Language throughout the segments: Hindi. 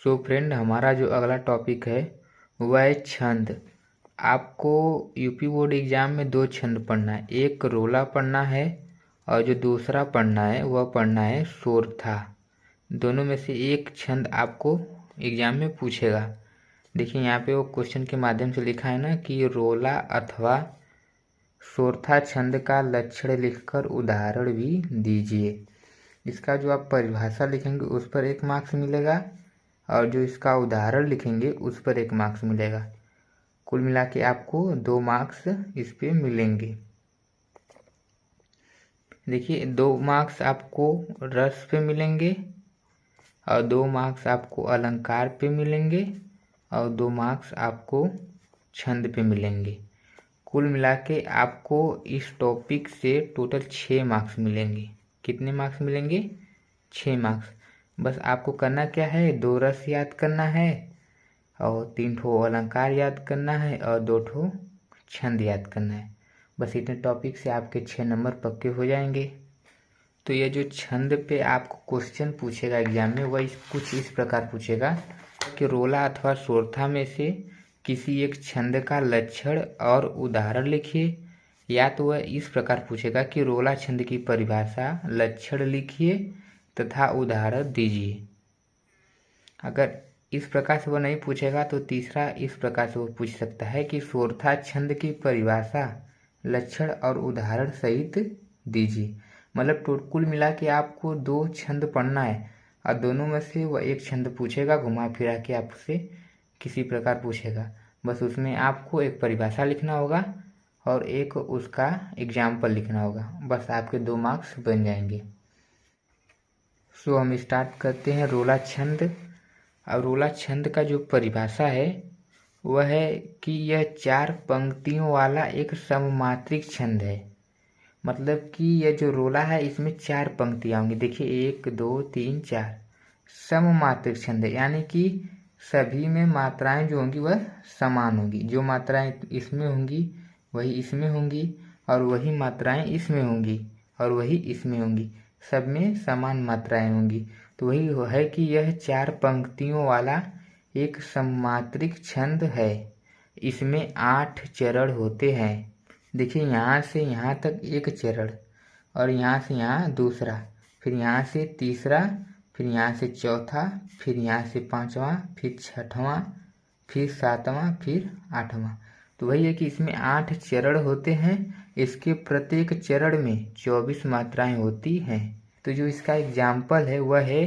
सो फ्रेंड, हमारा जो अगला टॉपिक है वह है छंद। आपको यूपी बोर्ड एग्ज़ाम में दो छंद पढ़ना है, एक रोला पढ़ना है और जो दूसरा पढ़ना है वह पढ़ना है सोरठा। दोनों में से एक छंद आपको एग्ज़ाम में पूछेगा। देखिए यहाँ पे वो क्वेश्चन के माध्यम से लिखा है ना कि रोला अथवा सोरठा छंद का लक्षण लिखकर उदाहरण भी दीजिए। इसका जो आप परिभाषा लिखेंगे उस पर 1 मार्क्स मिलेगा और जो इसका उदाहरण लिखेंगे उस पर 1 मार्क्स मिलेगा। कुल मिला के आपको 2 मार्क्स इस पे मिलेंगे। देखिए 2 मार्क्स आपको रस पे मिलेंगे और 2 मार्क्स आपको अलंकार पे मिलेंगे और 2 मार्क्स आपको छंद पे मिलेंगे। कुल मिला के आपको इस टॉपिक से टोटल 6 मार्क्स मिलेंगे। कितने मार्क्स मिलेंगे? 6 मार्क्स। बस आपको करना क्या है, 2 रस याद करना है और 3 ठो अलंकार याद करना है और 2 ठो छंद याद करना है। बस इतने टॉपिक से आपके 6 नंबर पक्के हो जाएंगे। तो ये जो छंद पे आपको क्वेश्चन पूछेगा एग्जाम में वह कुछ इस प्रकार पूछेगा कि रोला अथवा सोरठा में से किसी एक छंद का लक्षण और उदाहरण लिखिए, या तो वह इस प्रकार पूछेगा कि रोला छंद की परिभाषा, लक्षण लिखिए तथा उदाहरण दीजिए। अगर इस प्रकार से वह नहीं पूछेगा तो तीसरा इस प्रकार से वो पूछ सकता है कि सोरठा छंद की परिभाषा, लक्षण और उदाहरण सहित दीजिए। मतलब कुल मिला के आपको 2 छंद पढ़ना है और दोनों में से वह एक छंद पूछेगा, घुमा फिरा के आपसे किसी प्रकार पूछेगा। बस उसमें आपको एक परिभाषा लिखना होगा और एक उसका एग्जाम्पल लिखना होगा। बस आपके 2 मार्क्स बन जाएंगे। सो हम स्टार्ट करते हैं रोला छंद। अब रोला छंद का जो परिभाषा है वह है कि यह 4 पंक्तियों वाला एक सममात्रिक छंद है। मतलब कि यह जो रोला है इसमें 4 पंक्तियाँ होंगी। देखिए 1 2 3 4 सममात्रिक छंद है, यानी कि सभी में मात्राएं जो होंगी वह समान होंगी। जो मात्राएं इसमें होंगी वही इसमें होंगी और वही मात्राएं इसमें होंगी और वही इसमें होंगी। सब में समान मात्राएं होंगी। तो वही है कि यह 4 पंक्तियों वाला एक सममात्रिक छंद है। इसमें 8 चरण होते हैं। देखिए यहाँ से यहाँ तक एक चरण और यहाँ से यहाँ दूसरा, फिर यहाँ से तीसरा, फिर यहाँ से चौथा, फिर यहाँ से 5वां, फिर 6वां, फिर 7वां, फिर 8वां। तो वही है कि इसमें 8 चरण होते हैं। इसके प्रत्येक चरण में 24 मात्राएं होती हैं। तो जो इसका एग्जाम्पल है वह है,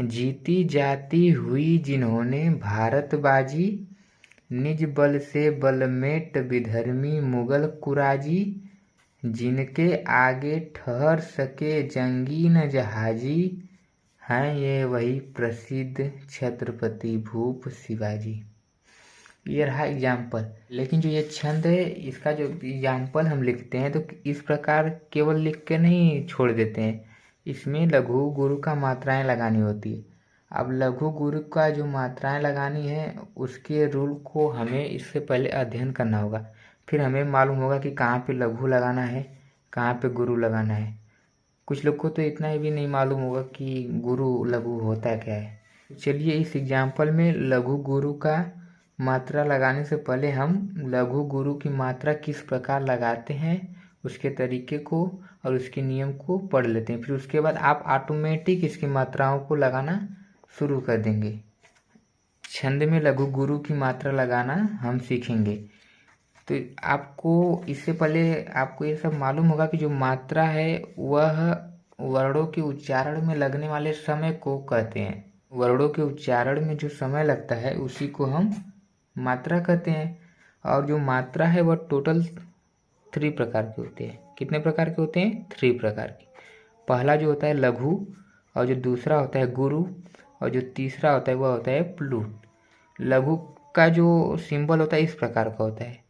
जीती जाती हुई जिन्होंने भारत बाजी, निज बल से बलमेट विधर्मी मुगल कुराजी, जिनके आगे ठहर सके जंगी न जहाजी, हैं ये वही प्रसिद्ध छत्रपति भूप शिवाजी। ये रहा एग्जाम्पल। लेकिन जो ये छंद है इसका जो एग्जाम्पल हम लिखते हैं तो इस प्रकार केवल लिख के नहीं छोड़ देते हैं। इसमें लघु गुरु का मात्राएं लगानी होती है। अब लघु गुरु का जो मात्राएं लगानी है उसके रूल को हमें इससे पहले अध्ययन करना होगा। फिर हमें मालूम होगा कि कहाँ पे लघु लगाना है, कहाँ पे गुरु लगाना है। कुछ लोग को तो इतना भी नहीं मालूम होगा कि गुरु लघु होता क्या है। चलिए इस एग्जाम्पल में लघु गुरु का मात्रा लगाने से पहले हम लघु गुरु की मात्रा किस प्रकार लगाते हैं उसके तरीके को और उसके नियम को पढ़ लेते हैं। फिर उसके बाद आप ऑटोमेटिक इसकी मात्राओं को लगाना शुरू कर देंगे। छंद में लघु गुरु की मात्रा लगाना हम सीखेंगे। तो आपको इससे पहले आपको ये सब मालूम होगा कि जो मात्रा है वह वर्णों के उच्चारण में लगने वाले समय को कहते हैं। वर्णों के उच्चारण में जो समय लगता है उसी को हम मात्रा कहते हैं। और जो मात्रा है वह टोटल 3 प्रकार के होते हैं। कितने प्रकार के होते हैं? 3 प्रकार के। पहला जो होता है लघु, और जो दूसरा होता है गुरु, और जो तीसरा होता है वह होता है प्लूट। लघु का जो सिंबल होता है इस प्रकार का होता है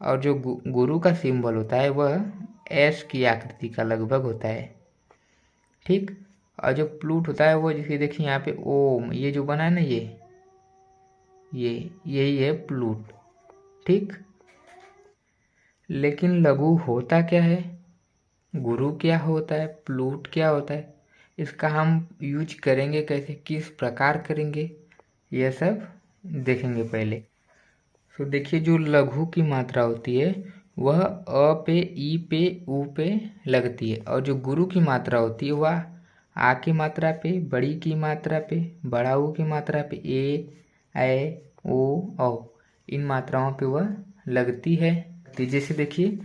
और जो गुरु का सिंबल होता है वह एस की आकृति का लगभग होता है। ठीक। और जो प्लूट होता है वो जैसे देखिए यहाँ पे ओम, ये जो बना है ना यही है प्लूट। ठीक। लेकिन लघु होता क्या है, गुरु क्या होता है, प्लूट क्या होता है, इसका हम यूज करेंगे कैसे, किस प्रकार करेंगे, यह सब देखेंगे पहले। तो देखिए जो लघु की मात्रा होती है वह अ पे, ई पे, उ पे लगती है, और जो गुरु की मात्रा होती है वह आ की मात्रा पे, बड़ी की मात्रा पे, बड़ा ऊ की मात्रा पे, ए ओ औ, इन मात्राओं पे वह लगती है। तो जैसे देखिए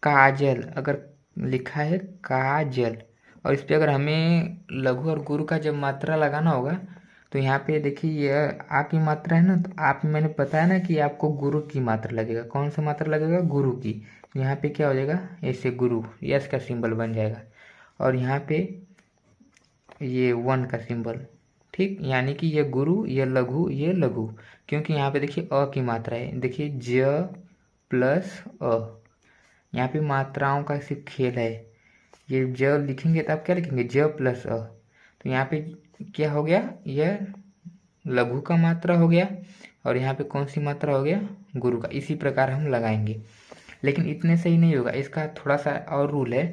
काजल, अगर लिखा है काजल, और इस पे अगर हमें लघु और गुरु का जब मात्रा लगाना होगा तो यहाँ पे देखिए यह आ की मात्रा है ना, तो आप मैंने बताया ना कि आपको गुरु की मात्रा लगेगा। कौन सा मात्रा लगेगा? गुरु की। यहाँ पे क्या हो जाएगा? ऐसे गुरु, यस का सिंबल बन जाएगा, और यहाँ पे ये वन का सिंबल। ठीक, यानी कि ये गुरु, ये लघु, ये लघु, क्योंकि यहाँ पे देखिए अ की मात्रा है। देखिए ज प्लस अ, यहाँ पे मात्राओं का सिर्फ खेल है। ये ज लिखेंगे तो आप क्या लिखेंगे? ज प्लस अ, तो यहाँ पे क्या हो गया? यह लघु का मात्रा हो गया, और यहाँ पे कौन सी मात्रा हो गया? गुरु का। इसी प्रकार हम लगाएंगे, लेकिन इतने से ही नहीं होगा, इसका थोड़ा सा और रूल है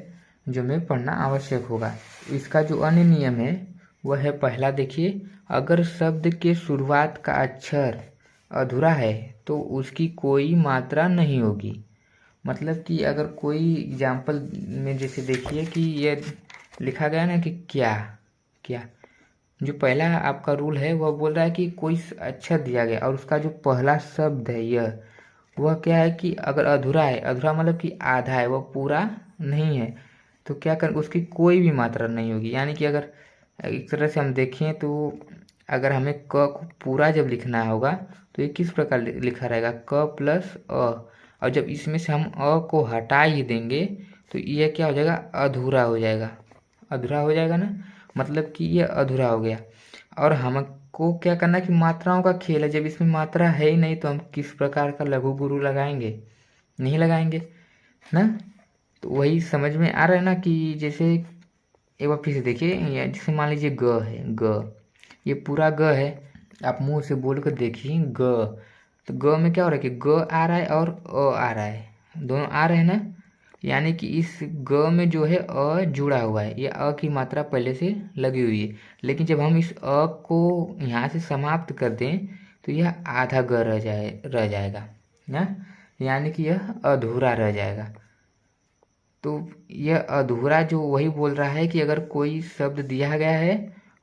जो हमें पढ़ना आवश्यक होगा। इसका जो अन्य नियम है वह है पहला, देखिए अगर शब्द के शुरुआत का अक्षर अधूरा है तो उसकी कोई मात्रा नहीं होगी। मतलब कि अगर कोई एग्जाम्पल में जैसे देखिए कि ये लिखा गया ना कि क्या क्या, जो पहला आपका रूल है वह बोल रहा है कि कोई अक्षर दिया गया और उसका जो पहला शब्द है यह, वह क्या है कि अगर अधूरा है, अधूरा मतलब कि आधा है, वह पूरा नहीं है, तो क्या कर उसकी कोई भी मात्रा नहीं होगी। यानी कि अगर एक तरह से हम देखें तो अगर हमें क को पूरा जब लिखना होगा तो ये किस प्रकार लिखा रहेगा? क प्लस अ, और जब इसमें से हम अ को हटा ही देंगे तो ये क्या हो जाएगा? अधूरा हो जाएगा। अधूरा हो जाएगा ना, मतलब कि ये अधूरा हो गया। और हमको क्या करना है कि मात्राओं का खेल है, जब इसमें मात्रा है ही नहीं तो हम किस प्रकार का लघु गुरु लगाएंगे? नहीं लगाएंगे ना। तो वही समझ में आ रहा है ना कि जैसे एक बार फिर से देखिए, जैसे मान लीजिए ग है, ग, ये पूरा ग है, आप मुंह से बोल कर देखिए ग, तो ग में क्या हो रहा है कि ग आ रहा है और अ आ रहा है, दोनों आ रहे हैं ना। यानी कि इस ग में जो है अ जुड़ा हुआ है, ये अ की मात्रा पहले से लगी हुई है, लेकिन जब हम इस अ को यहाँ से समाप्त कर दें तो यह आधा ग रह जाएगा ना, यानी कि यह अधूरा रह जाएगा। तो यह अधूरा जो वही बोल रहा है कि अगर कोई शब्द दिया गया है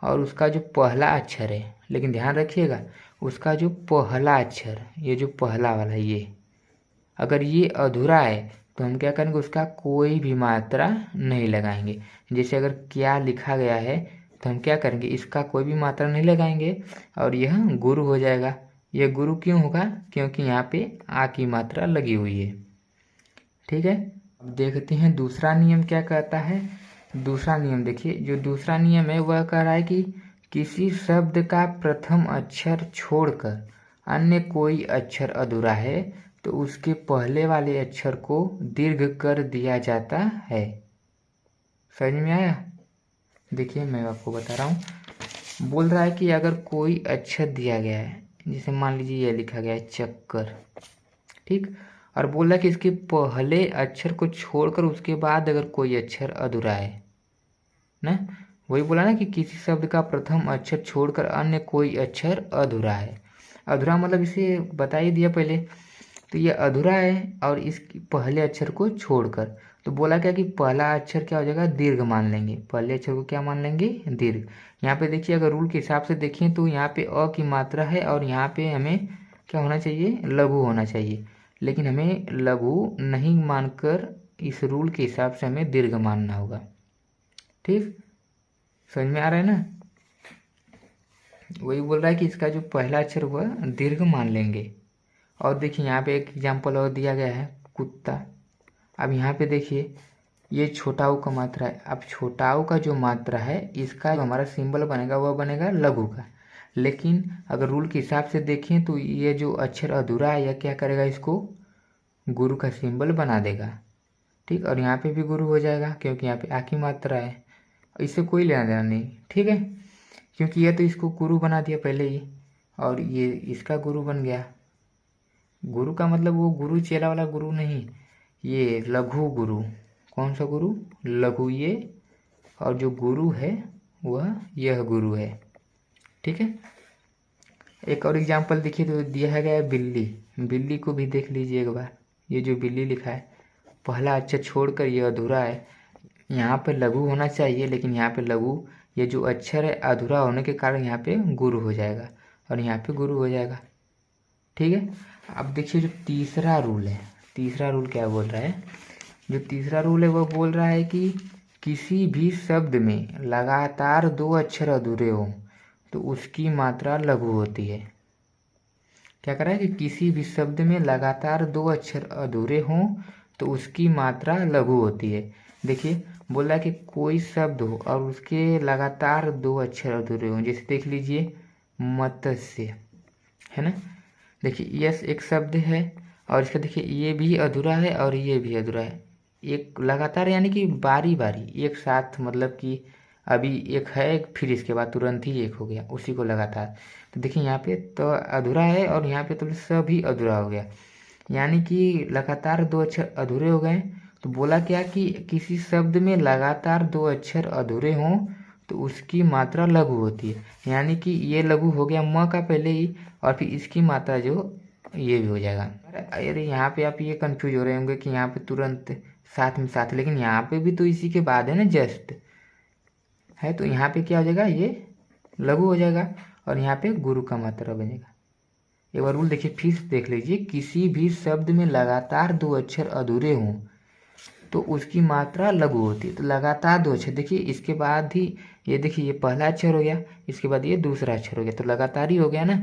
और उसका जो पहला अक्षर है, लेकिन ध्यान रखिएगा उसका जो पहला अक्षर, ये जो पहला वाला ये अगर ये अधूरा है तो हम क्या करेंगे? उसका कोई भी मात्रा नहीं लगाएंगे। जैसे अगर क्या लिखा गया है तो हम क्या करेंगे? इसका कोई भी मात्रा नहीं लगाएंगे और यह गुरु हो जाएगा। यह गुरु क्यों होगा? क्योंकि यहाँ पे आ की मात्रा लगी हुई है। ठीक है, अब देखते हैं दूसरा नियम क्या कहता है। दूसरा नियम देखिए, जो दूसरा नियम है वह कह रहा है कि किसी शब्द का प्रथम अक्षर छोड़कर अन्य कोई अक्षर अधूरा है तो उसके पहले वाले अक्षर को दीर्घ कर दिया जाता है। समझ में आया? देखिए मैं आपको बता रहा हूँ। बोल रहा है कि अगर कोई अक्षर दिया गया है, जैसे मान लीजिए यह लिखा गया है चक्कर, ठीक, और बोल रहा है कि इसके पहले अक्षर को छोड़कर उसके बाद अगर कोई अक्षर अधूरा है ना, वही बोला ना कि किसी शब्द का प्रथम अक्षर छोड़कर अन्य कोई अक्षर अधूरा है। अधूरा मतलब इसे बता ही दिया पहले, तो ये अधूरा है और इस पहले अक्षर को छोड़कर, तो बोला क्या कि पहला अक्षर क्या हो जाएगा? दीर्घ मान लेंगे। पहले अक्षर को क्या मान लेंगे? दीर्घ। यहाँ पे देखिए अगर रूल के हिसाब से देखें तो यहाँ पे अ की मात्रा है और यहाँ पे हमें क्या होना चाहिए? लघु होना चाहिए, लेकिन हमें लघु नहीं मानकर इस रूल के हिसाब से हमें दीर्घ मानना होगा। ठीक, समझ में आ रहा है ना? वही बोल रहा है कि इसका जो पहला अक्षर हुआ दीर्घ मान लेंगे। और देखिए यहाँ पे एक एग्जाम्पल और दिया गया है, कुत्ता। अब यहाँ पे देखिए ये छोटा ऊ का मात्रा है। अब छोटा ऊ का जो मात्रा है इसका जो हमारा सिंबल बनेगा वह बनेगा लघु का, लेकिन अगर रूल के हिसाब से देखें तो ये जो अक्षर अधूरा है यह क्या करेगा? इसको गुरु का सिंबल बना देगा। ठीक, और यहाँ पे भी गुरु हो जाएगा क्योंकि यहाँ पे आ की मात्रा है, इससे कोई लेना देना नहीं। ठीक है, क्योंकि ये तो इसको गुरु बना दिया पहले ही और ये इसका गुरु बन गया। गुरु का मतलब वो गुरु चेला वाला गुरु नहीं, ये लघु गुरु। कौन सा गुरु? लघु ये, और जो गुरु है वह यह गुरु है। ठीक है, एक और एग्जाम्पल देखिए, तो दिया है गया है बिल्ली। बिल्ली को भी देख लीजिए एक बार। ये जो बिल्ली लिखा है, पहला अक्षर छोड़कर ये अधूरा है। यहाँ पे लघु होना चाहिए, लेकिन यहाँ पे लघु, ये जो अक्षर है अधूरा होने के कारण यहाँ पे गुरु हो जाएगा और यहाँ पे गुरु हो जाएगा। ठीक है। अब देखिए जो तीसरा रूल है, तीसरा रूल क्या बोल रहा है? जो तीसरा रूल है वो बोल रहा है कि किसी भी शब्द में लगातार 2 अक्षर अधूरे हों तो उसकी मात्रा लघु होती है। क्या कर रहा है कि किसी भी शब्द में लगातार 2 अक्षर अधूरे हों तो उसकी मात्रा लघु होती है। देखिए बोल रहा है कि कोई शब्द हो और उसके लगातार 2 अक्षर अधूरे हों, जैसे देख लीजिए मत्स्य, है ना। देखिए यस एक शब्द है और इसका देखिए ये भी अधूरा है और ये भी अधूरा है। एक लगातार यानी कि बारी बारी एक साथ, मतलब कि अभी एक है फिर इसके बाद तुरंत ही एक हो गया, उसी को लगातार। तो देखिए यहाँ पे तो अधूरा है और यहाँ पे तो सभी अधूरा हो गया, यानी कि लगातार 2 अक्षर अधूरे हो गए। तो बोला क्या कि किसी शब्द में लगातार 2 अक्षर अधूरे हों तो उसकी मात्रा लघु होती है, यानी कि ये लघु हो गया म का पहले ही, और फिर इसकी मात्रा जो ये भी हो जाएगा। अरे यहाँ पे आप ये कंफ्यूज हो रहे होंगे कि यहाँ पे तुरंत साथ में साथ, लेकिन यहाँ पे भी तो इसी के बाद है ना, जस्ट है, तो यहाँ पे क्या हो जाएगा, ये लघु हो जाएगा और यहाँ पे गुरु का मात्रा बनेगा। एक बार रूल देखिए फिर से देख लीजिए, किसी भी शब्द में लगातार 2 अक्षर अधूरे हों तो उसकी मात्रा लघु होती है। तो लगातार 2 अक्षर, देखिए इसके बाद ही ये देखिए ये पहला अक्षर हो गया, इसके बाद ये दूसरा अक्षर हो गया, तो लगातार ही हो गया ना।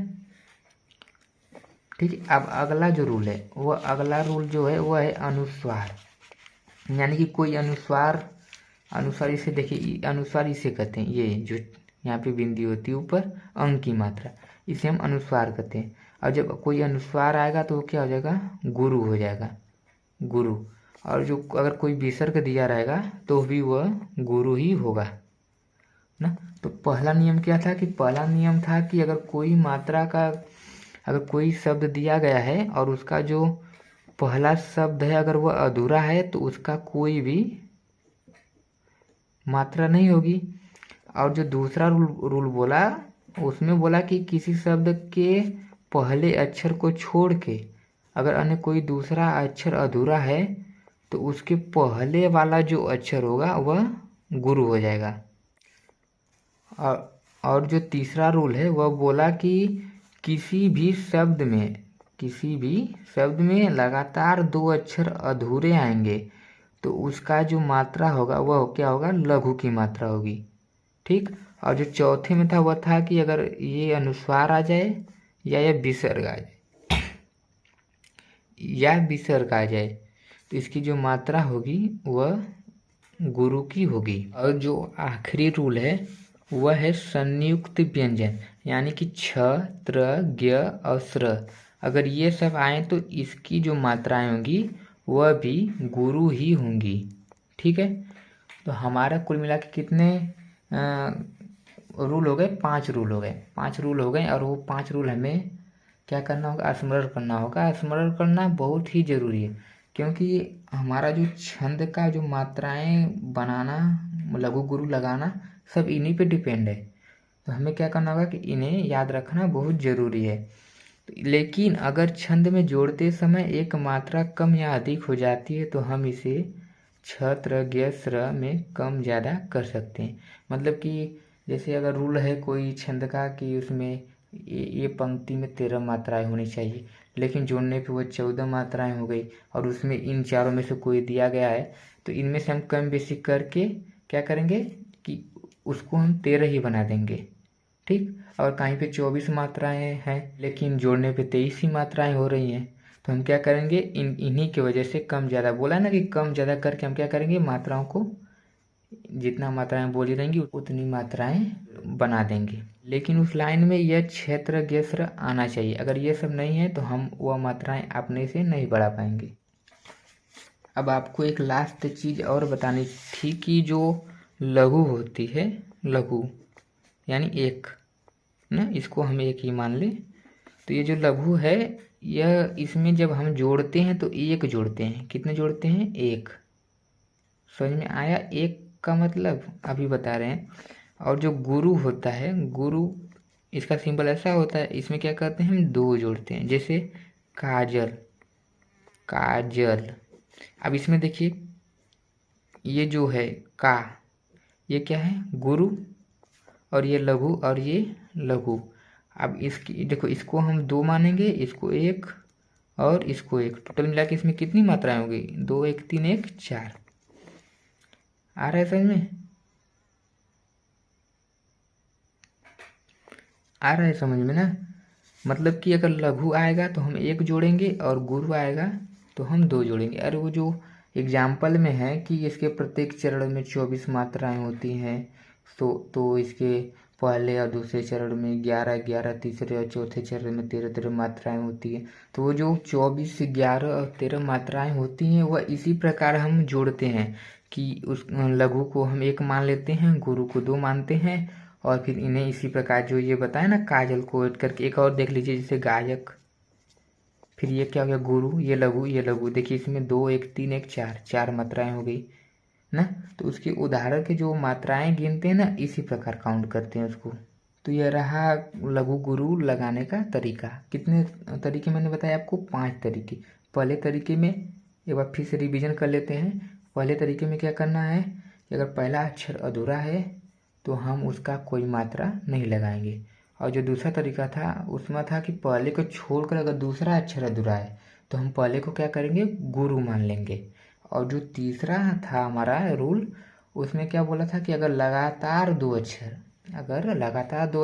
ठीक है। अब अगला जो रूल है वो, अगला रूल जो है वो है अनुस्वार, यानी कि कोई अनुस्वार, अनुस्वार इसे देखिए, अनुस्वार इसे कहते हैं, ये जो यहाँ पे बिंदी होती है ऊपर अंग की मात्रा, इसे हम अनुस्वार कहते हैं। और जब कोई अनुस्वार आएगा तो वो क्या हो जाएगा, गुरु हो जाएगा, गुरु। और जो अगर कोई विसर्ग दिया रहेगा तो भी वह गुरु ही होगा ना। तो पहला नियम क्या था कि पहला नियम था कि अगर कोई मात्रा का, अगर कोई शब्द दिया गया है और उसका जो पहला शब्द है अगर वह अधूरा है तो उसका कोई भी मात्रा नहीं होगी। और जो दूसरा रूल बोला, उसमें बोला कि किसी शब्द के पहले अक्षर को छोड़ के अगर अन्य कोई दूसरा अक्षर अधूरा है तो उसके पहले वाला जो अक्षर होगा वह गुरु हो जाएगा। और जो तीसरा रूल है वह बोला कि किसी भी शब्द में लगातार 2 अक्षर अधूरे आएंगे तो उसका जो मात्रा होगा वह क्या होगा, लघु की मात्रा होगी। ठीक। और जो चौथे में था वह था कि अगर ये अनुस्वार आ जाए या ये विसर्ग आ जाए या विसर्ग आ जाए तो इसकी जो मात्रा होगी वह गुरु की होगी। और जो आखिरी रूल है वह है संयुक्त व्यंजन, यानी कि छ, त्र, ज्ञ और स्र, अगर ये सब आए तो इसकी जो मात्राएं होंगी वह भी गुरु ही होंगी। ठीक है। तो हमारा कुल मिला के कितने रूल हो गए, 5 रूल हो गए, 5 रूल हो गए। और वो 5 रूल हमें क्या करना होगा, स्मरण करना होगा। स्मरण करना बहुत ही जरूरी है, क्योंकि हमारा जो छंद का जो मात्राएं बनाना, लघु गुरु लगाना, सब इन्हीं पे डिपेंड है। तो हमें क्या करना होगा कि इन्हें याद रखना बहुत ज़रूरी है। लेकिन अगर छंद में जोड़ते समय एक मात्रा कम या अधिक हो जाती है तो हम इसे छ, त्र, ज्ञ, स्र में कम ज़्यादा कर सकते हैं। मतलब कि जैसे अगर रूल है कोई छंद का कि उसमें ये पंक्ति में 13 मात्राएं होनी चाहिए, लेकिन जोड़ने पे वो 14 मात्राएं हो गई और उसमें इन चारों में से कोई दिया गया है, तो इनमें से हम कम बेसी करके क्या करेंगे कि उसको हम 13 ही बना देंगे। ठीक। और कहीं पे 24 मात्राएं हैं लेकिन जोड़ने पे 23 ही मात्राएं हो रही हैं, तो हम क्या करेंगे, इन्हीं की वजह से कम ज़्यादा बोला ना कि कम ज़्यादा करके हम क्या करेंगे, मात्राओं को जितना मात्राएं बोली रहेंगी उतनी मात्राएं बना देंगे। लेकिन उस लाइन में यह क्षेत्र गेस्र आना चाहिए। अगर ये सब नहीं है तो हम वह मात्राएं अपने से नहीं बढ़ा पाएंगे। अब आपको एक लास्ट चीज़ और बतानी थी कि जो लघु होती है, लघु यानी एक ना, इसको हम एक ही मान लें। तो ये जो लघु है, यह इसमें जब हम जोड़ते हैं तो एक जोड़ते हैं, कितने जोड़ते हैं, एक। समझ में आया एक का मतलब, अभी बता रहे हैं। और जो गुरु होता है, गुरु इसका सिंबल ऐसा होता है, इसमें क्या करते हैं हम दो जोड़ते हैं, जैसे काजल, काजल। अब इसमें देखिए ये जो है का, ये क्या है गुरु, और ये लघु और ये लघु। अब इसकी देखो, इसको हम दो मानेंगे, इसको एक और इसको एक, टोटल मिला के इसमें कितनी मात्राएं होगी, 2 1 3 1 4। आ रहा है समझ में, आ रहा है समझ में ना। मतलब कि अगर लघु आएगा तो हम एक जोड़ेंगे और गुरु आएगा तो हम दो जोड़ेंगे। अरे वो जो एग्जाम्पल में है कि इसके प्रत्येक चरण में 24 मात्राएं होती हैं, तो इसके पहले और दूसरे चरण में 11 11, तीसरे और चौथे चरण में 13 13 मात्राएं होती हैं। तो वो जो 24 11 और 13 मात्राएं होती हैं वह इसी प्रकार हम जोड़ते हैं कि उस लघु को हम एक मान लेते हैं, गुरु को दो मानते हैं, और फिर इन्हें इसी प्रकार जो ये बताया ना काजल को ऐड करके। एक और देख लीजिए, जैसे गायक, फिर ये क्या हो गया गुरु, ये लघु, ये लघु। देखिए इसमें 2 1 3 1 4, 4 मात्राएं हो गई ना। तो उसके उदाहरण के जो मात्राएं गिनते हैं ना, इसी प्रकार काउंट करते हैं उसको। तो यह रहा लघु गुरु लगाने का तरीका। कितने तरीके मैंने बताया आपको, 5 तरीके। पहले तरीके में एक बार फिर से रिवीजन कर लेते हैं। पहले तरीके में क्या करना है कि अगर पहला अक्षर अधूरा है तो हम उसका कोई मात्रा नहीं लगाएंगे। और जो दूसरा तरीका था उसमें था कि पहले को छोड़कर अगर दूसरा अक्षर अधूरा है तो हम पहले को क्या करेंगे, गुरु मान लेंगे। और जो तीसरा था हमारा रूल, उसमें क्या बोला था कि अगर लगातार दो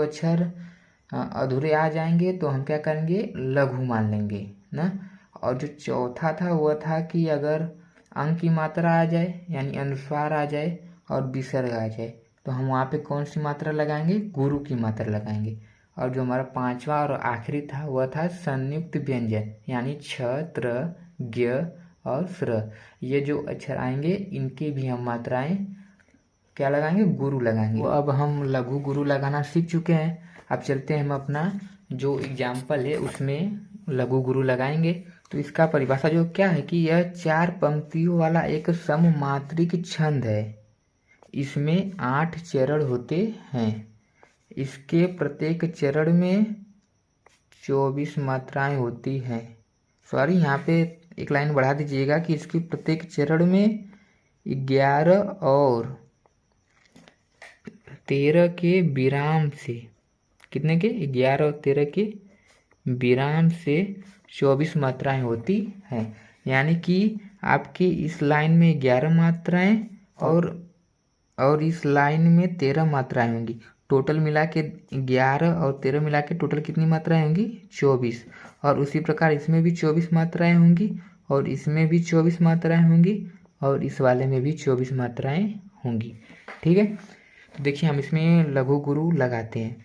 अक्षर अधूरे आ जाएंगे तो हम क्या करेंगे, लघु मान लेंगे ना। और जो चौथा था वह था कि अगर अंक की मात्रा आ जाए यानी अनुस्वार आ जाए और विसर्ग आ जाए तो हम वहाँ पे कौन सी मात्रा लगाएंगे, गुरु की मात्रा लगाएंगे। और जो हमारा पांचवा और आखिरी था वह था संयुक्त व्यंजन, यानी छ त्र ज्ञ और स्र। ये जो अक्षर आएंगे इनके भी हम मात्राएं क्या लगाएंगे, गुरु लगाएंगे। वो अब हम लघु गुरु लगाना सीख चुके हैं। अब चलते हैं हम अपना जो एग्जाम्पल है उसमें लघु गुरु लगाएंगे। तो इसका परिभाषा जो क्या है कि यह 4 पंक्तियों वाला एक सममात्रिक छंद है। इसमें 8 चरण होते हैं। इसके प्रत्येक चरण में 24 मात्राएं होती हैं। सॉरी, यहाँ पे एक लाइन बढ़ा दीजिएगा कि इसके प्रत्येक चरण में 11 और 13 के विराम से, कितने के, 11 और 13 के विराम से 24 मात्राएं होती हैं। यानी कि आपकी इस लाइन में 11 मात्राएं और इस लाइन में 13 मात्राएं होंगी। टोटल मिला के 11 और 13 मिला के टोटल कितनी मात्राएं होंगी, 24। और उसी प्रकार इसमें भी 24 मात्राएं होंगी और इसमें भी 24 मात्राएं होंगी और इस वाले में भी 24 मात्राएं होंगी। ठीक है, तो देखिए हम इसमें लघु गुरु लगाते हैं।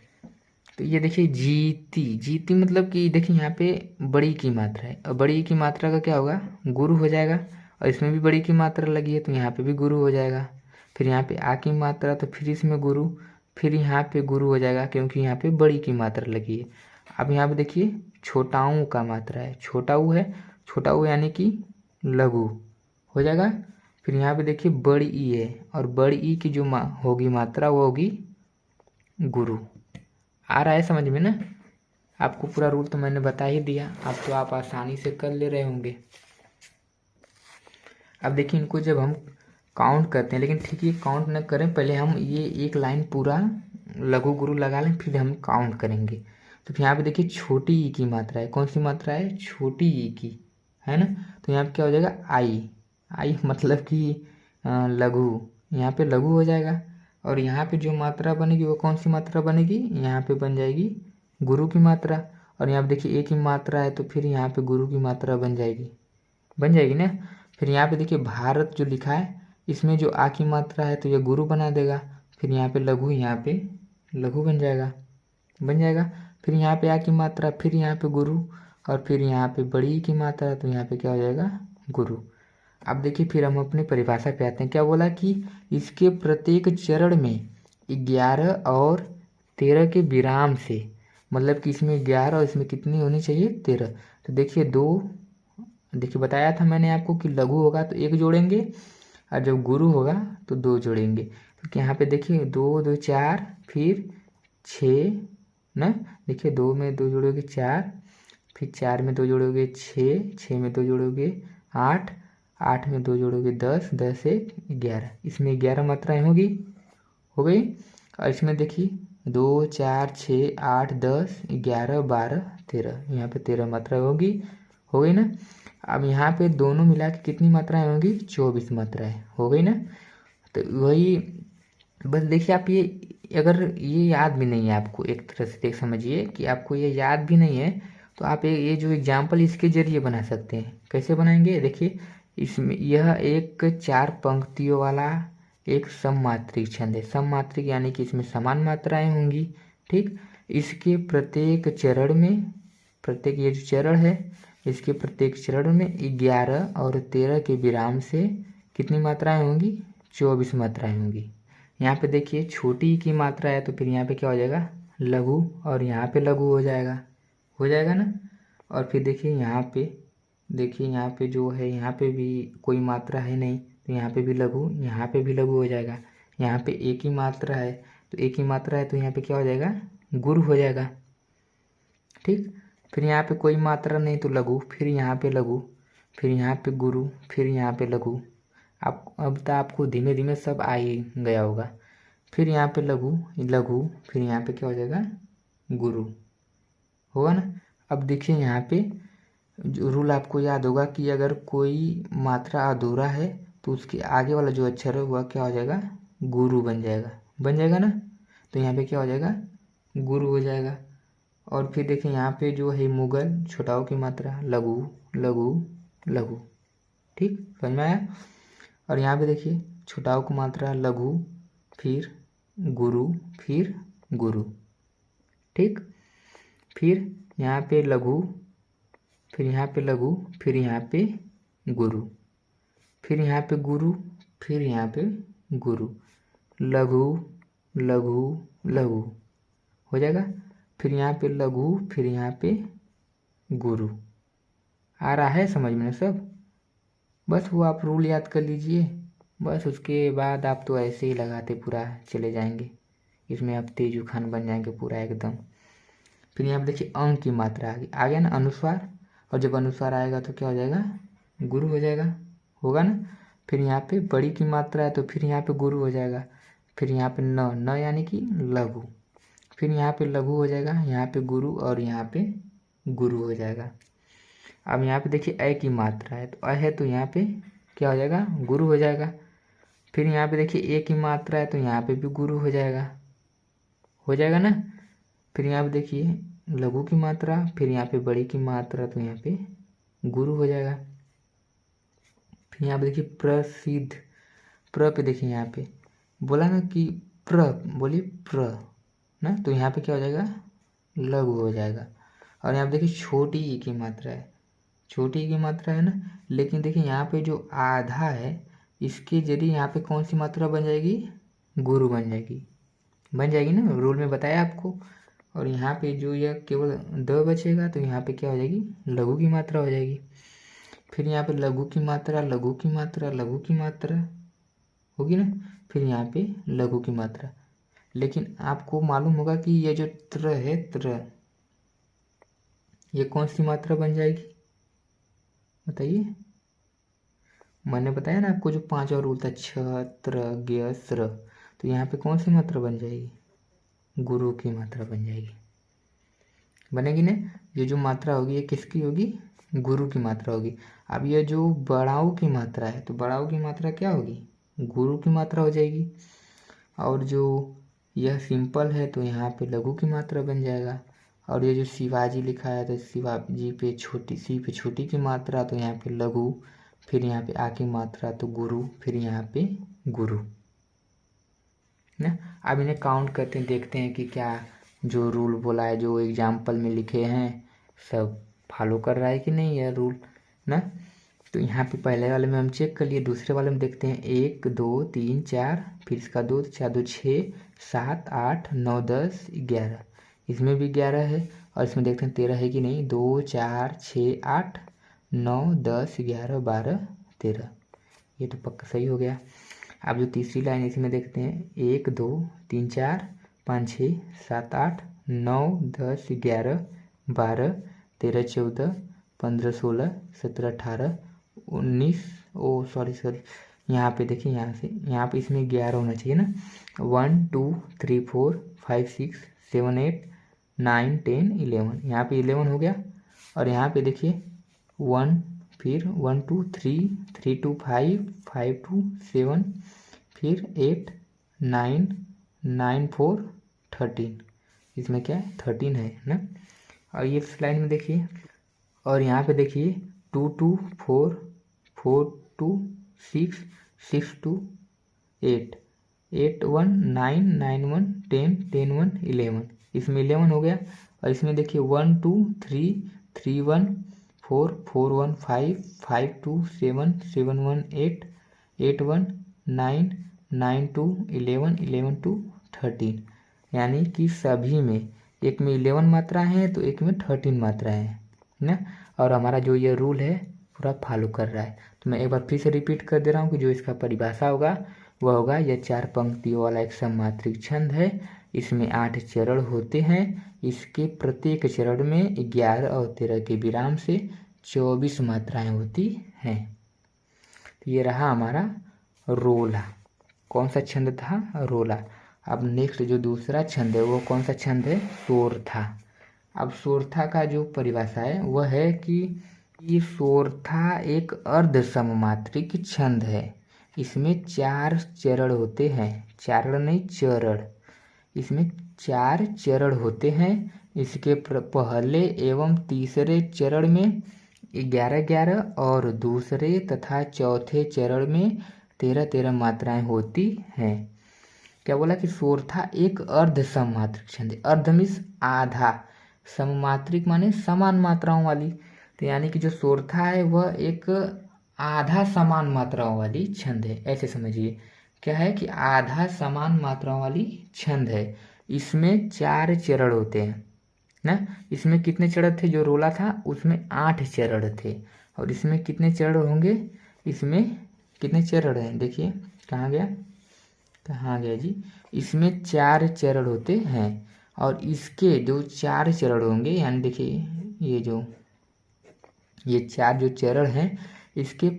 तो ये देखिए जीती, जीती मतलब कि देखिए यहाँ पे बड़ी की मात्रा है और बड़ी की मात्रा का क्या होगा, गुरु हो जाएगा। और इसमें भी बड़ी की मात्रा लगी है तो यहाँ पे भी गुरु हो जाएगा। फिर यहाँ पे आ की मात्रा तो फिर इसमें गुरु, फिर यहाँ पे गुरु हो जाएगा क्योंकि यहाँ पे बड़ी की मात्रा लगी है। अब यहाँ पे देखिए छोटा ऊ का मात्रा है, छोटा ऊ है, छोटा ऊ यानी कि लघु हो जाएगा। फिर यहाँ पे देखिए बड़ी ई है और बड़ी ई की जो होगी मात्रा वो होगी गुरु। आ रहा है समझ में ना। आपको पूरा रूल तो मैंने बता ही दिया, अब तो आप आसानी से कर ले रहे होंगे। अब देखिए इनको जब हम काउंट करते हैं, लेकिन ठीक है काउंट न करें, पहले हम ये एक लाइन पूरा लघु गुरु लगा लें फिर हम काउंट करेंगे। तो यहाँ पे देखिए छोटी ई की मात्रा है, कौन सी मात्रा है, छोटी ई की है ना। तो यहाँ पे क्या हो जाएगा, आई, आई मतलब कि लघु, यहाँ पे लघु हो जाएगा। और यहाँ पे जो मात्रा बनेगी वो कौन सी मात्रा बनेगी, यहाँ पे बन जाएगी गुरु की मात्रा। और यहाँ पे देखिए एक ही मात्रा है तो फिर यहाँ पे गुरु की मात्रा बन जाएगी ना। फिर यहाँ पे देखिए भारत जो लिखा है इसमें जो आ की मात्रा है तो ये गुरु बना देगा। फिर यहाँ पे लघु, यहाँ पे लघु बन जाएगा। फिर यहाँ पे आ की मात्रा, फिर यहाँ पे गुरु, और फिर यहाँ पे बड़ी की मात्रा तो यहाँ पे क्या हो जाएगा, गुरु। अब देखिए फिर हम अपनी परिभाषा पे आते हैं। क्या बोला कि इसके प्रत्येक चरण में 11 और 13 के विराम से, मतलब कि इसमें 11 और इसमें कितनी होनी चाहिए, 13। तो देखिए देखिए बताया था मैंने आपको कि लघु होगा तो एक जोड़ेंगे और जब गुरु होगा तो 2 जोड़ेंगे। तो यहाँ पे देखिए 2 2 4, फिर 6 ना। देखिए 2 में 2 जोड़ोगे 4, फिर 4 में 2 जोड़ोगे 6, 6 में 2 जोड़ोगे 8, 8 में 2 जोड़ोगे 10, 10 एक 11। इसमें 11 मात्राएं होगी, हो गई। और इसमें देखिए 2 4 6 8 10 11 12 13, यहाँ पे 13 मात्राएं होगी, हो गई ना। अब यहाँ पे दोनों मिला के कितनी मात्राएं होंगी? 24 मात्राएं, हो गई ना। तो वही बस देखिए, आप ये अगर ये याद भी नहीं है आपको, एक तरह से देख समझिए कि आपको ये याद भी नहीं है, तो आप ये जो एग्जाम्पल इसके जरिए बना सकते हैं। कैसे बनाएंगे? देखिए इसमें यह एक 4 पंक्तियों वाला एक सममात्रिक छंद है। सममात्रिक यानी कि इसमें समान मात्राएं होंगी, ठीक। इसके प्रत्येक चरण में, प्रत्येक ये जो चरण है, इसके प्रत्येक चरण में 11 और 13 के विराम से कितनी मात्राएं होंगी? 24 मात्राएं होंगी। यहाँ पे देखिए छोटी की मात्रा है तो फिर यहाँ पे क्या हो जाएगा? लघु, और यहाँ पे लघु हो जाएगा ना। और फिर देखिए यहाँ पे जो है, यहाँ पे भी कोई मात्रा है नहीं तो यहाँ पे भी लघु, यहाँ पे भी लघु हो जाएगा। यहाँ पे एक ही मात्रा है तो एक ही मात्रा है तो यहाँ पे क्या हो जाएगा? गुरु हो जाएगा, ठीक। फिर यहाँ पे कोई मात्रा नहीं तो लघु, फिर यहाँ पे लघु, फिर यहाँ पे गुरु, फिर यहाँ पे लघु। आप अब तो आपको धीमे धीमे सब आ ही गया होगा। फिर यहाँ पे लघु लघु, फिर यहाँ पे क्या हो जाएगा? गुरु, होगा ना। अब देखिए यहाँ पे जो रूल आपको याद होगा कि अगर कोई मात्रा अधूरा है तो उसके आगे वाला जो अक्षर है वह क्या हो जाएगा? गुरु बन जाएगा ना। तो यहाँ पे क्या हो जाएगा? गुरु हो जाएगा। और फिर देखिए यहाँ पे जो है मुगल, छोटाओं की मात्रा लघु लघु लघु, ठीक, समझ में आया। और यहाँ पे देखिए छोटाओं की मात्रा लघु, फिर गुरु, फिर गुरु, ठीक। फिर यहाँ पे लघु, फिर यहाँ पे लघु, फिर यहाँ पे गुरु, फिर यहाँ पे गुरु, फिर यहाँ पे गुरु, लघु लघु लघु हो जाएगा। फिर यहाँ पे लघु, फिर यहाँ पे गुरु। आ रहा है समझ में सब? बस वो आप रूल याद कर लीजिए, बस उसके बाद आप तो ऐसे ही लगाते पूरा चले जाएंगे, इसमें आप तेजू खान बन जाएंगे पूरा एकदम। फिर यहाँ पे देखिए अंक की मात्रा आ गया ना, अनुस्वार, और जब अनुस्वार आएगा तो क्या हो जाएगा? गुरु हो जाएगा, होगा ना। फिर यहाँ पे बड़ी की मात्रा है तो फिर यहाँ पे गुरु हो जाएगा। फिर यहाँ पे न यानी कि लघु, फिर यहाँ पे लघु हो जाएगा, यहाँ पे गुरु, और यहाँ पे गुरु हो जाएगा। अब यहाँ पे देखिए अ की मात्रा है तो अ है तो यहाँ पे क्या हो जाएगा? गुरु हो जाएगा। फिर यहाँ पे देखिए ए की मात्रा है तो यहाँ पे भी गुरु हो जाएगा ना। फिर यहाँ पे देखिए लघु की मात्रा, फिर यहाँ पे बड़ी की मात्रा तो यहाँ पे गुरु हो जाएगा। फिर यहाँ पे देखिए प्रसिद्ध, प्र पे देखिए यहाँ पे बोला ना कि प्र, बोलिए प्र ना, तो यहाँ पे क्या हो जाएगा? लघु हो जाएगा। और यहाँ पे देखिए छोटी ई की मात्रा है, छोटी ई की मात्रा है ना, लेकिन देखिए यहाँ पे जो आधा है इसके जरिए यहाँ पे कौन सी मात्रा बन जाएगी? गुरु बन जाएगी ना, रूल में बताया आपको। और यहाँ पे जो यह केवल द बचेगा तो यहाँ पे क्या हो जाएगी? लघु की मात्रा हो जाएगी। फिर यहाँ पे लघु की मात्रा लघु की मात्रा लघु की मात्रा होगी ना, फिर यहाँ पे लघु की मात्रा। लेकिन आपको मालूम होगा कि ये जो त्र है, त्र, ये कौन सी मात्रा बन जाएगी? बताइए। मैंने बताया ना आपको जो 5 और रूल था, छ त्र ज्ञ स्र, तो यहाँ पे कौन सी मात्रा बन जाएगी? गुरु की मात्रा बन जाएगी, बनेगी ना। ये जो मात्रा होगी ये किसकी होगी? गुरु की मात्रा होगी। अब ये जो बड़ाऊ की मात्रा है तो बड़ाऊ की मात्रा क्या होगी? गुरु की मात्रा हो जाएगी। और जो यह सिंपल है तो यहाँ पे लघु की मात्रा बन जाएगा। और ये जो शिवाजी लिखा है तो शिवाजी पे छोटी, सी पे छोटी की मात्रा तो यहाँ पे लघु, फिर यहाँ पे आ की मात्रा तो गुरु, फिर यहाँ पे गुरु ना। अब इन्हें काउंट करते हैं, देखते हैं कि क्या जो रूल बोला है, जो एग्जाम्पल में लिखे हैं, सब फॉलो कर रहा है कि नहीं यह रूल ना। तो यहाँ पे पहले वाले में हम चेक कर लिए, दूसरे वाले में देखते हैं 1 2 3 4, फिर इसका 2, 4 2 6 7 8 9 10 11, इसमें भी 11 है। और इसमें देखते हैं 13 है कि नहीं, 2 4 6 8 9 10 11 12 13, ये तो पक्का सही हो गया। अब जो तीसरी लाइन इसमें देखते हैं 1 2 3 4 5 6 7 8 9 10 11 12 13 14 15 16 17 18 19 सॉरी यहाँ पे देखिए, यहाँ पे इसमें 11 होना चाहिए ना। 1 2 3 4 5 6 7 8 9 10 11, यहाँ पे 11 हो गया। और यहाँ पे देखिए 1 फिर 1 2 3 3 2 5 5 2 7 फिर 8 9 9 4 13, इसमें क्या है 13 है ना। और ये स्लाइड में देखिए, और यहाँ पे देखिए 2 2 4 4 2 6 6 2 8 8 1 9 9 1 10 10 1 11, इसमें 11 हो गया। और इसमें देखिए 1 2 3 3 1 4 4 1 5 5 2 7 7 1 8 8 1 9 9 2 11 11 2 13, यानी कि सभी में एक में 11 मात्रा है तो एक में 13 मात्रा है ना। और हमारा जो ये रूल है पूरा फॉलो कर रहा है। तो मैं एक बार फिर से रिपीट कर दे रहा हूँ कि जो इसका परिभाषा होगा वह होगा, यह 4 पंक्तियों वाला एक सममात्रिक छंद है। इसमें 8 चरण होते हैं। इसके प्रत्येक चरण में 11 और 13 के विराम से 24 मात्राएं होती हैं। तो ये रहा हमारा रोला। कौन सा छंद था? रोला। अब नेक्स्ट जो दूसरा छंद है वो कौन सा छंद है? सोरठा। अब सोरठा का जो परिभाषा है वह है कि सोरठा एक अर्ध सममात्रिक छंद है। इसमें 4 चरण होते हैं, चारण नहीं चरण। इसमें 4 चरण होते हैं। इसके पहले एवं तीसरे चरण में 11-11 और दूसरे तथा चौथे चरण में 13-13 मात्राएं होती हैं। क्या बोला कि सोरठा एक अर्ध सममात्रिक छंद है। अर्ध मीन्स आधा, सममात्रिक माने समान मात्राओं वाली। तो यानी कि जो सोरठा है वह एक आधा समान मात्राओं वाली छंद है, ऐसे समझिए। क्या है कि आधा समान मात्राओं वाली छंद है। इसमें 4 चरण होते हैं ना। इसमें कितने चरण थे? जो रोला था उसमें 8 चरण थे। और इसमें कितने चरण होंगे? इसमें कितने चरण हैं? देखिए कहाँ गया जी। इसमें 4 चरण होते हैं। और इसके जो 4 चरण होंगे, यानी देखिए ये 4 जो चरण हैं, इसके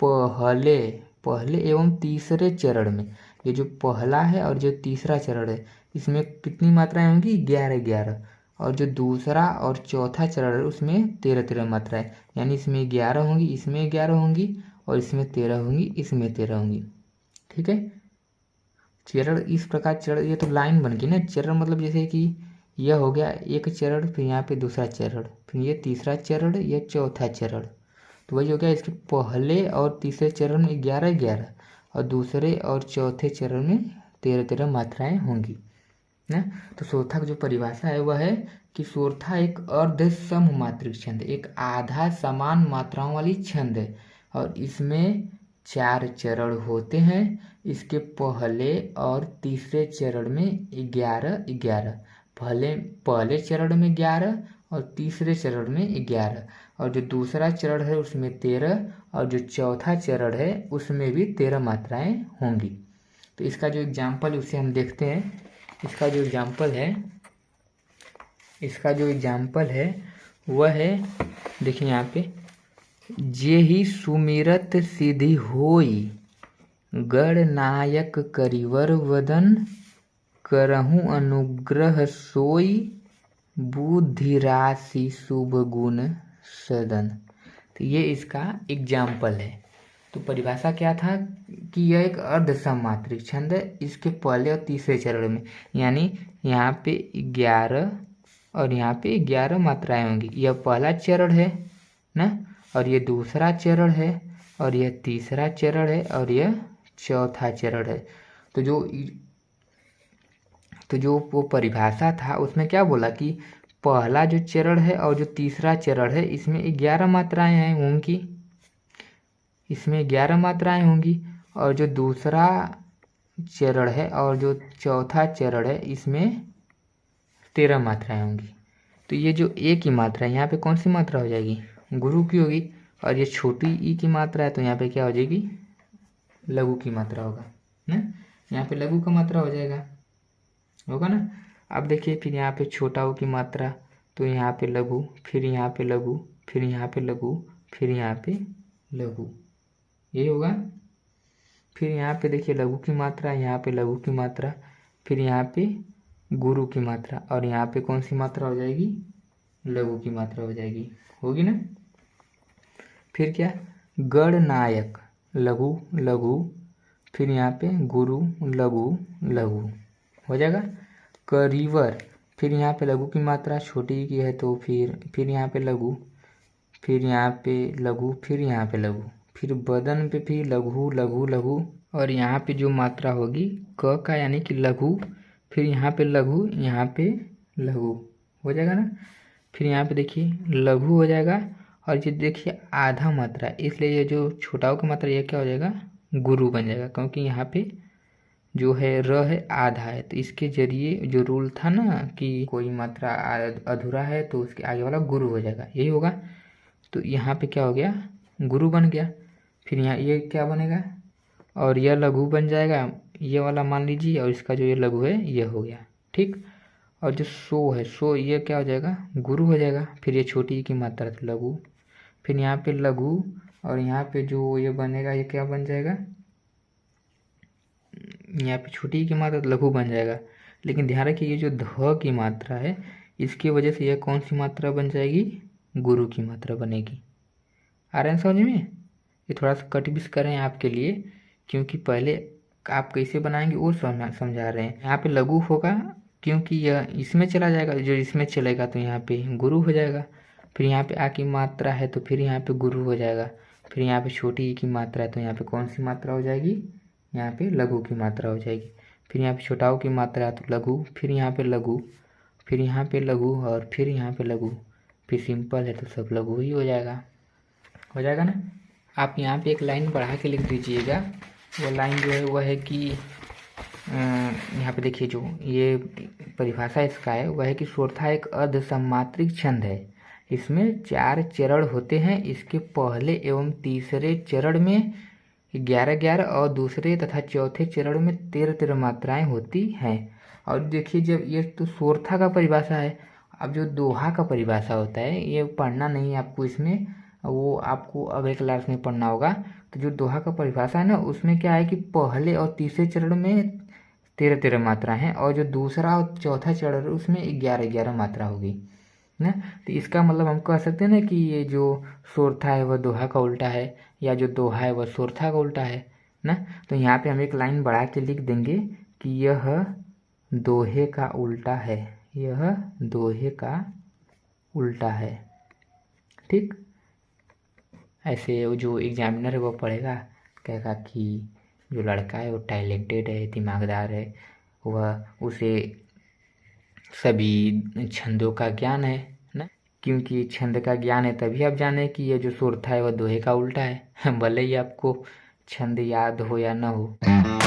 पहले एवं तीसरे चरण में, ये जो पहला है और जो तीसरा चरण है, इसमें कितनी मात्राएं होंगी? 11-11। और जो दूसरा और चौथा चरण है उसमें 13-13 मात्राएं, यानी इसमें 11 होंगी, इसमें 11 होंगी और इसमें 13 होंगी, इसमें 13 होंगी। ठीक है। चरण इस प्रकार, चरण ये तो लाइन बन गई ना। चरण मतलब जैसे कि यह हो गया एक चरण, फिर यहाँ पे दूसरा चरण, फिर ये तीसरा चरण, ये चौथा चरण। तो वही हो गया। इसके पहले और तीसरे चरण में 11-11 और दूसरे और चौथे चरण में 13-13 मात्राएं होंगी ना। तो सोरठा की जो परिभाषा है वह है कि सोरठा एक अर्ध सममात्रिक छंद, एक आधा समान मात्राओं वाली छंद है। और इसमें 4 चरण होते हैं। इसके पहले और तीसरे चरण में 11-11, पहले चरण में 11 और तीसरे चरण में 11, और जो दूसरा चरण है उसमें 13 और जो चौथा चरण है उसमें भी 13 मात्राएं होंगी। तो इसका जो एग्जाम्पल है उसे हम देखते हैं। इसका जो एग्जाम्पल है वह है, देखिए यहाँ पे, जेहि सुमिरत सिद्धि होई, गणनायक करिवर वदन, करहु अनुग्रह सोई, बुद्धि राशि शुभ गुण सदन। तो ये इसका एग्जाम्पल है। तो परिभाषा क्या था कि यह एक अर्ध सममात्रिक छंद है। इसके पहले और तीसरे चरण में, यानी यहाँ पे 11 और यहाँ पे 11 मात्राएं होंगी। यह पहला चरण है ना, और ये दूसरा चरण है, और यह तीसरा चरण है, और यह चौथा चरण है। तो जो वो परिभाषा था उसमें क्या बोला कि पहला जो चरण है और जो तीसरा चरण है इसमें 11 मात्राएं होंगी, इसमें 11 मात्राएं होंगी। और जो दूसरा चरण है और जो चौथा चरण है इसमें 13 मात्राएं होंगी। तो ये जो ए की मात्रा है यहाँ पे कौन सी मात्रा हो जाएगी? गुरु की होगी। और ये छोटी ई की मात्रा है तो यहाँ पे क्या हो जाएगी? लघु की मात्रा होगा ना। यहाँ पे लघु का मात्रा हो जाएगा, होगा ना। अब देखिए फिर यहाँ पे छोटा ऊ की मात्रा, तो यहाँ पे लघु, फिर यहाँ पे लघु, फिर यहाँ पे लघु, फिर यहाँ पे लघु, ये होगा। फिर यहाँ पे देखिए लघु की मात्रा, यहाँ पे लघु की मात्रा, फिर यहाँ पे गुरु की मात्रा, और यहाँ पे कौन सी मात्रा हो जाएगी, लघु की मात्रा हो जाएगी, होगी ना। फिर क्या, गणनायक लघु लघु, फिर यहाँ पे गुरु लघु लघु हो जाएगा। करीवर, फिर यहाँ पे लघु की मात्रा छोटी की है तो फिर यहाँ पे लघु, फिर यहाँ पे लघु, फिर यहाँ पे लघु, फिर बदन पे फिर लघु लघु लघु, और यहाँ पे जो मात्रा होगी क का यानी कि लघु, फिर यहाँ पे लघु, यहाँ पे लघु हो जाएगा ना। फिर यहाँ पे देखिए लघु हो जाएगा, और ये देखिए आधा मात्रा, इसलिए ये जो छोटा का मात्रा ये क्या हो जाएगा, गुरु बन जाएगा, क्योंकि यहाँ पे जो है र है आधा है, तो इसके जरिए जो रूल था ना कि कोई मात्रा अधूरा है तो उसके आगे वाला गुरु हो जाएगा, यही होगा। तो यहाँ पे क्या हो गया, गुरु बन गया। फिर यहाँ ये क्या बनेगा, और यह लघु बन जाएगा, ये वाला मान लीजिए, और इसका जो ये लघु है ये हो गया, ठीक। और जो सो है, सो ये क्या हो जाएगा, गुरु हो जाएगा। फिर ये छोटी की मात्रा तो लघु, फिर यहाँ पे लघु, और यहाँ पे जो ये बनेगा ये क्या बन जाएगा, यहाँ पे छोटी की मात्रा लघु बन जाएगा। लेकिन ध्यान रखिए ये जो ध की मात्रा है इसकी वजह से यह कौन सी मात्रा बन जाएगी, गुरु की मात्रा बनेगी। आ रहे हैं समझ में। ये थोड़ा सा कट भी कर रहे हैं आपके लिए, क्योंकि पहले आप कैसे बनाएंगे वो समझा रहे हैं। यहाँ पे लघु होगा क्योंकि यह इसमें चला जाएगा, जो इसमें चलेगा तो यहाँ पे गुरु हो जाएगा। फिर यहाँ पे आ की मात्रा है तो फिर यहाँ पे गुरु हो जाएगा। फिर यहाँ पे छोटी ई की मात्रा है तो यहाँ पे कौन सी मात्रा हो जाएगी, यहाँ पे लघु की मात्रा हो जाएगी। फिर यहाँ पे छोटाऊ की मात्रा है तो लघु, फिर यहाँ पे लघु, फिर यहाँ पे लघु, और फिर यहाँ पे लघु, फिर सिंपल है तो सब लघु ही हो जाएगा ना। आप यहाँ पे एक लाइन बढ़ा के लिख दीजिएगा। वो लाइन जो है वह है कि यहाँ पे देखिए जो ये परिभाषा इसका है वह है कि स्वरथा एक अर्ध सम्मात्रिक छंद है। इसमें 4 चरण होते हैं। इसके पहले एवं तीसरे चरण में 11-11 और दूसरे तथा चौथे चरण में 13-13 मात्राएं होती हैं। और देखिए जब ये तो स्वरथा का परिभाषा है, अब जो दोहा का परिभाषा होता है ये पढ़ना नहीं है आपको, इसमें वो आपको अब एक क्लास में पढ़ना होगा। तो जो दोहा का परिभाषा है ना उसमें क्या है कि पहले और तीसरे चरण में 13-13 मात्रा हैं, और जो दूसरा और चौथा चरण है उसमें 11-11 मात्रा होगी ना। तो इसका मतलब हम कह सकते हैं ना कि ये जो स्वरथा है वह दोहा का उल्टा है, या जो दोहा है वह स्वरथा का उल्टा है ना। तो यहाँ पे हम एक लाइन बढ़ा के लिख देंगे कि यह दोहे का उल्टा है, यह दोहे का उल्टा है, ठीक। ऐसे जो एग्जामिनर है वो पढ़ेगा, कहेगा कि जो लड़का है वो टैलेंटेड है, दिमागदार है, वह उसे सभी छंदों का ज्ञान है ना। क्योंकि छंद का ज्ञान है तभी आप जाने कि ये जो स्वरथा है वह दोहे का उल्टा है, भले ही आपको छंद याद हो या ना हो।